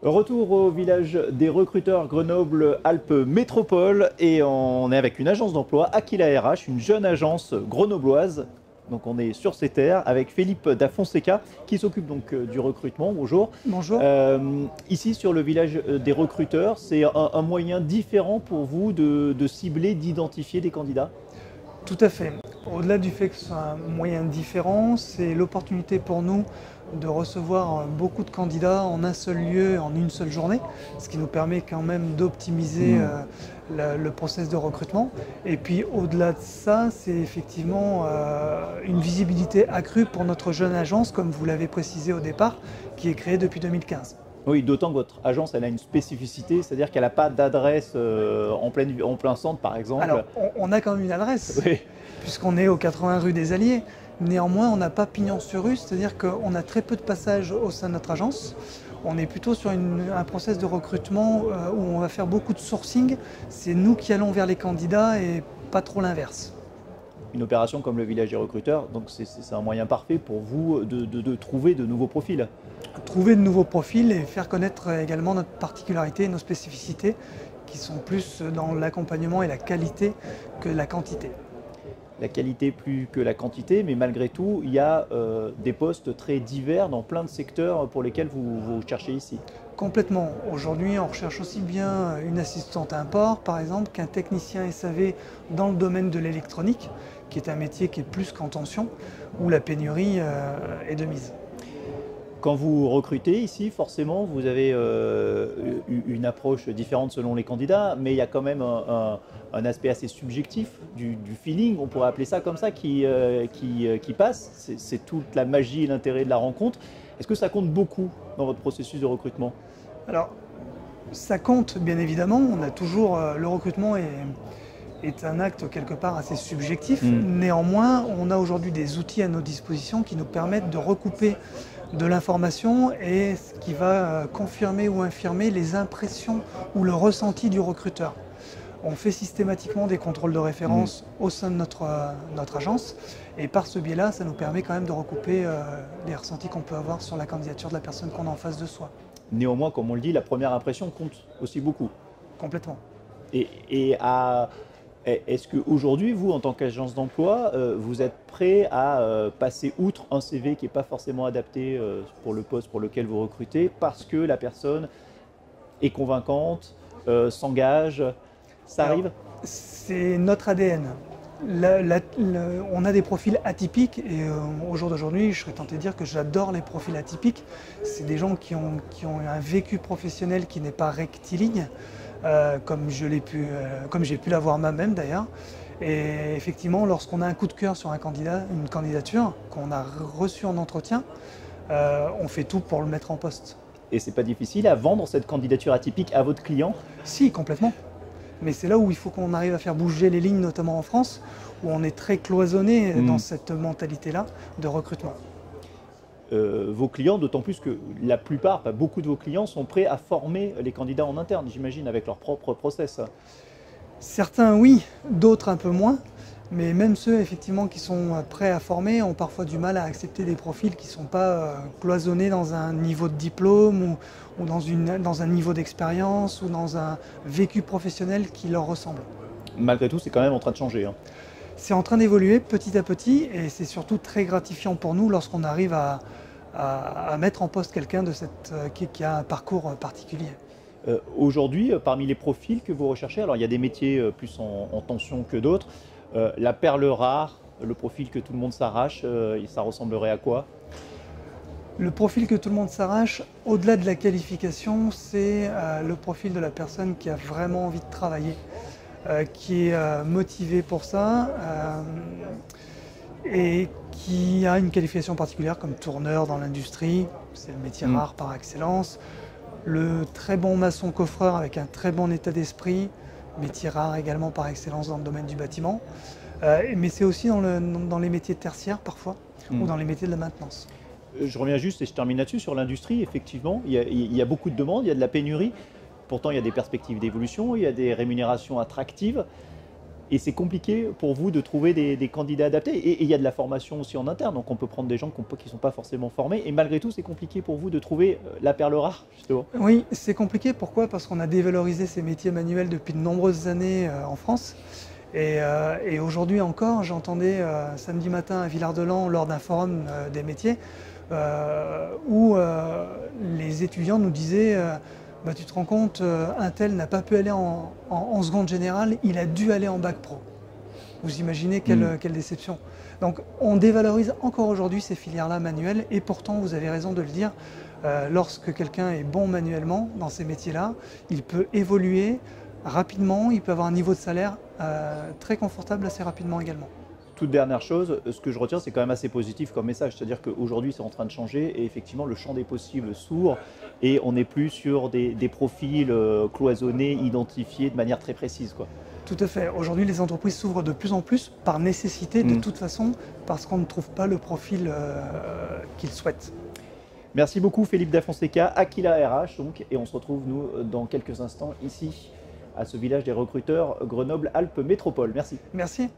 Retour au village des recruteurs Grenoble-Alpes Métropole et on est avec une agence d'emploi, Aquila RH, une jeune agence grenobloise. Donc on est sur ces terres avec Philippe Da Fonseca qui s'occupe donc du recrutement. Bonjour. Bonjour. Ici sur le village des recruteurs, c'est un moyen différent pour vous de cibler, d'identifier des candidats? Tout à fait. Au-delà du fait que ce soit un moyen différent, c'est l'opportunité pour nous de recevoir beaucoup de candidats en un seul lieu, en une seule journée, ce qui nous permet quand même d'optimiser le process de recrutement. Et puis au-delà de ça, c'est effectivement une visibilité accrue pour notre jeune agence, comme vous l'avez précisé au départ, qui est créée depuis 2015. Oui, d'autant que votre agence elle a une spécificité, c'est-à-dire qu'elle n'a pas d'adresse en plein centre par exemple. Alors, on a quand même une adresse, Oui. puisqu'on est au 80 rue des Alliés. Néanmoins, on n'a pas pignon sur rue, c'est-à-dire qu'on a très peu de passages au sein de notre agence. On est plutôt sur un process de recrutement où on va faire beaucoup de sourcing. C'est nous qui allons vers les candidats et pas trop l'inverse. Une opération comme le village des recruteurs, donc c'est un moyen parfait pour vous de trouver de nouveaux profils. Trouver de nouveaux profils et faire connaître également notre particularité et nos spécificités qui sont plus dans l'accompagnement et la qualité que la quantité. La qualité plus que la quantité, mais malgré tout, il y a des postes très divers dans plein de secteurs pour lesquels vous cherchez ici. Complètement. Aujourd'hui, on recherche aussi bien une assistante import, par exemple, qu'un technicien SAV dans le domaine de l'électronique, qui est un métier qui est plus qu'en tension, où la pénurie est de mise. Quand vous recrutez ici, forcément, vous avez une approche différente selon les candidats, mais il y a quand même un aspect assez subjectif du feeling, on pourrait appeler ça comme ça, qui passe. C'est toute la magie et l'intérêt de la rencontre. Est-ce que ça compte beaucoup dans votre processus de recrutement? Alors, ça compte, bien évidemment. On a toujours le recrutement est un acte quelque part assez subjectif. Néanmoins, on a aujourd'hui des outils à nos dispositions qui nous permettent de recouper de l'information et ce qui va confirmer ou infirmer les impressions ou le ressenti du recruteur. On fait systématiquement des contrôles de référence au sein de notre agence et par ce biais-là, ça nous permet quand même de recouper les ressentis qu'on peut avoir sur la candidature de la personne qu'on a en face de soi. Néanmoins, comme on le dit, la première impression compte aussi beaucoup. Complètement. Est-ce qu'aujourd'hui, vous, en tant qu'agence d'emploi, vous êtes prêt à passer outre un CV qui n'est pas forcément adapté pour le poste pour lequel vous recrutez parce que la personne est convaincante, s'engage? Ça arrive? C'est notre ADN. On a des profils atypiques et au jour d'aujourd'hui, je serais tenté de dire que j'adore les profils atypiques. C'est des gens qui ont un vécu professionnel qui n'est pas rectiligne. Comme j'ai pu l'avoir moi-même d'ailleurs. Et effectivement, lorsqu'on a un coup de cœur sur un candidat, une candidature qu'on a reçue en entretien, on fait tout pour le mettre en poste. Et c'est pas difficile à vendre cette candidature atypique à votre client? Si, complètement. Mais c'est là où il faut qu'on arrive à faire bouger les lignes, notamment en France, où on est très cloisonné dans cette mentalité-là de recrutement. Vos clients, d'autant plus que la plupart, pas beaucoup de vos clients sont prêts à former les candidats en interne, j'imagine, avec leur propre process. Certains oui, d'autres un peu moins, mais même ceux effectivement qui sont prêts à former ont parfois du mal à accepter des profils qui ne sont pas cloisonnés dans un niveau de diplôme ou dans un niveau d'expérience ou dans un vécu professionnel qui leur ressemble. Malgré tout, c'est quand même en train de changer. C'est en train d'évoluer petit à petit et c'est surtout très gratifiant pour nous lorsqu'on arrive à mettre en poste quelqu'un qui a un parcours particulier. Aujourd'hui, parmi les profils que vous recherchez, alors il y a des métiers plus en tension que d'autres. La perle rare, le profil que tout le monde s'arrache, ça ressemblerait à quoi? Le profil que tout le monde s'arrache, au-delà de la qualification, c'est le profil de la personne qui a vraiment envie de travailler, qui est motivé pour ça et qui a une qualification particulière comme tourneur dans l'industrie, c'est le métier rare par excellence. Le très bon maçon coffreur avec un très bon état d'esprit, métier rare également par excellence dans le domaine du bâtiment. Mais c'est aussi dans les métiers tertiaires parfois ou dans les métiers de la maintenance. Je reviens juste et je termine là-dessus sur l'industrie. Effectivement, il y a beaucoup de demandes, il y a de la pénurie. Pourtant, il y a des perspectives d'évolution, il y a des rémunérations attractives. Et c'est compliqué pour vous de trouver des candidats adaptés. Et il y a de la formation aussi en interne, donc on peut prendre des gens qui ne sont pas forcément formés. Et malgré tout, c'est compliqué pour vous de trouver la perle rare, justement. Oui, c'est compliqué. Pourquoi? Parce qu'on a dévalorisé ces métiers manuels depuis de nombreuses années en France. Et aujourd'hui encore, j'entendais samedi matin à Villard-de-Lans lors d'un forum des métiers où les étudiants nous disaient bah, tu te rends compte, un tel n'a pas pu aller en seconde générale, il a dû aller en bac pro. Vous imaginez quelle déception. Donc on dévalorise encore aujourd'hui ces filières-là manuelles et pourtant, vous avez raison de le dire, lorsque quelqu'un est bon manuellement dans ces métiers-là, il peut évoluer rapidement, il peut avoir un niveau de salaire très confortable assez rapidement également. Toute dernière chose, ce que je retiens, c'est quand même assez positif comme message. C'est-à-dire qu'aujourd'hui, c'est en train de changer et effectivement, le champ des possibles s'ouvre et on n'est plus sur des profils cloisonnés, identifiés de manière très précise, quoi. Tout à fait. Aujourd'hui, les entreprises s'ouvrent de plus en plus par nécessité, de toute façon, parce qu'on ne trouve pas le profil qu'ils souhaitent. Merci beaucoup, Philippe Da Fonseca, Aquila RH, donc, et on se retrouve, nous, dans quelques instants, ici, à ce village des recruteurs, Grenoble-Alpes Métropole. Merci. Merci.